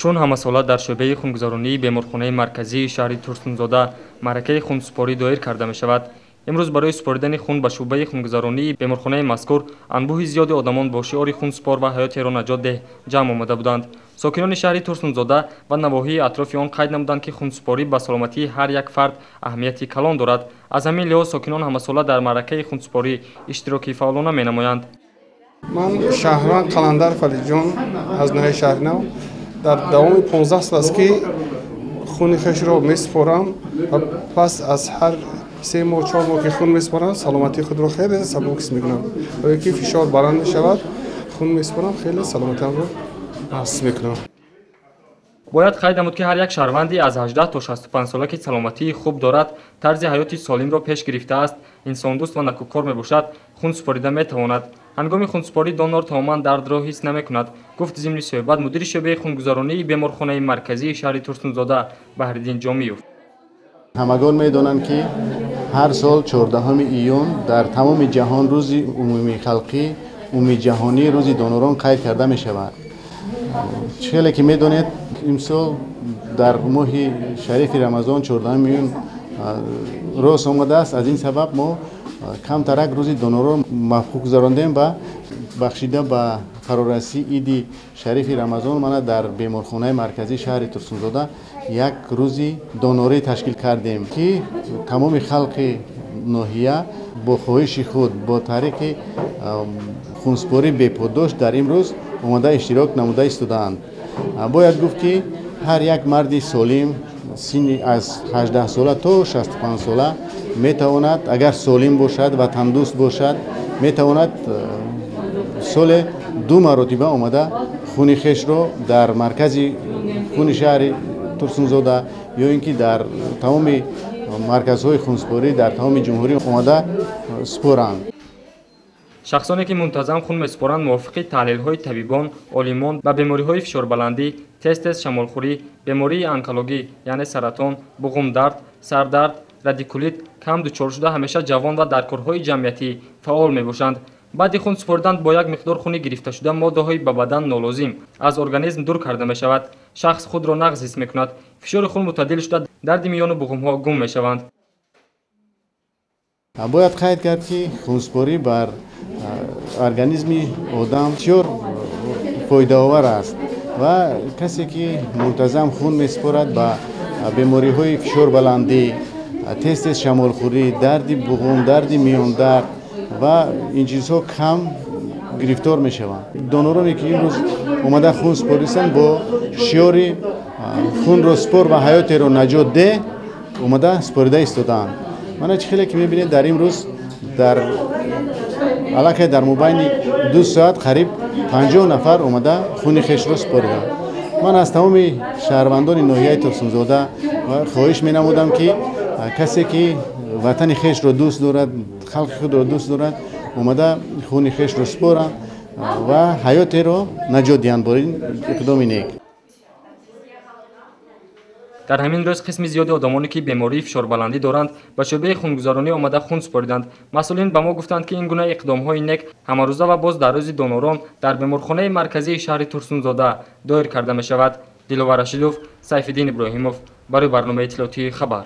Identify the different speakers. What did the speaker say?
Speaker 1: چون ҳамасола дар шӯъбаи хунгузаронии беморхонаи марказии шаҳри Турсунзода маъракаи хунсупорӣ доир карда мешавад, имрӯз барои супоридани хун ба шӯъбаи хунгузаронии беморхонаи мазкур анбӯҳи зиёди одамон бо шиори хунсупор ва ҳаётеро наҷот деҳ ҷамъ омада буданд. сокинони шаҳри Турсунзода ва навоҳии атрофи он қайд намуданд ки хунсупорӣ ба саломатии ҳар як фард аҳамияти калон дорад. аз ҳамин лиҳоз сокинон ҳамасола дар маъракаи хунсупорӣ иштироки фаъолона менамоянд.
Speaker 2: ман шаҳрванд қаландар фалиҷон аз наҳияи шаҳри нав дар давоми 15 сол аст ки хуни хешро месупорам ва пас аз ҳар 3 моҳ 4 моҳ ки хун месупорам саломатии худро хеле сабук ҳис мекунам. вақте ки фишор баланд мешавад хун месупорам хеле саломатиамро ҳис мекунам.
Speaker 1: бояд қайд намуд ки ҳар як шаҳрванди аз 18 то 65 сола ки саломатии хуб дорад, тарзи ҳаёти солимро пеш гирифтааст, инсондӯст ва накӯкор мебошад, хун супорида метавонад. ҳангоми хунсупорӣ донор тамоман дардро ҳис намекунад, гуфт зимни суҳбат мудири шӯъбаи хунгузаронии беморхонаи марказии шаҳри Турсунзода Баҳриддин Ҷомиев.
Speaker 3: ҳамагон медонанд ки ҳар сол 14 июн дар тамоми ҷаҳон рӯзи умумии халқӣ, умуми ҷаҳонии рӯзи донорон қайд карда мешавад. хеле ки медонед имсол дар моҳи шарифи рамазон 14 июн рост омадааст. аз ин сабаб мо камтарак рӯзи донорон мафхук гузарондем ба бахшида ба фарорасӣ иди шарифи рамазон мана дар беморхонаи марказии шаҳри Турсунзода як рӯзи донорӣ ташкил кардем ки тамоми халқи ноҳия бо хоҳиши худ бо тариқи хунсупорӣ беподош дар имрӯз омада иштирок намуда истодаанд. бояд гуфт ки ҳар як марди солим синни аз 18 сола то 65 сола метавонад, агар солим бошад ва тандуруст бошад, метавонад соле 2 маротиба омада хуни хешро дар маркази хуни шаҳри Турсунзода ё ин ки дар тамоми марказҳои хунсупорӣ дар тамоми ҷумҳурӣ омада супоранд.
Speaker 1: шахсоне ки мунтазам хун месупоранд мувофиқи таҳлилҳои табибон, олимон ба бемориҳои фишорбаландӣ, тез шамолхӯрӣ, бемории онкологӣ яъне саратон, буғумдард, сардард, радикулит кам дучор шуда ҳамеша ҷавон ва дар корҳои ҷамъиятӣ фаъол мебошанд. баъди хун супоридан бо як миқдор хуни гирифташуда моддаҳои ба бадан нолозим аз организм дур карда мешавад. шахс худро нағз ҳис мекунад, фишори хун мутаддил шуда дарди миёну буғумҳо гум мешаванд.
Speaker 3: бояд қайд кард ки хунсупорӣ бар организми одам бисёр фоидаовар аст ва касе ки мунтазам хун месупорад ба бемориҳои фишорбаландӣ, тез шамолхӯрӣ, дарди буғум, дарди миёндард ва ин чизҳо кам гирифтор мешаванд. донороне ки имрӯз омада хун супористанд бо шиёри хунро супор ва ҳаётеро наҷот деҳ омада супорида истодаанд. мана чӣ хеле ки мебинед дар имрӯз дар аллакай дар мобайни 2 соат қариб 50 нафар омада хуни хешро супориданд. ман аз тамоми шаҳрвандони ноҳияи Турсунзода хоҳиш менамудам ки касе ки ватани хешро дӯст дорад, халқи худро дӯст дорад, омада хуни хешро супоранд ва ҳаётеро наҷот диҳанд бо ин иқдоми нек.
Speaker 1: дар ҳамин рӯз қисми зиёди одамоне ки бемории фишорбаландӣ доранд ба шӯъбаи хунгузаронӣ омада хун супориданд. масъулин ба мо гуфтанд ки ин гуна иқдомҳои нек ҳамарӯза ва боз дар рӯзи донорон дар беморхонаи марказии шаҳри Турсунзода доир карда мешавад. диловар рашидов, сайфиддин иброҳимов барои барномаи иттилоотии хабар.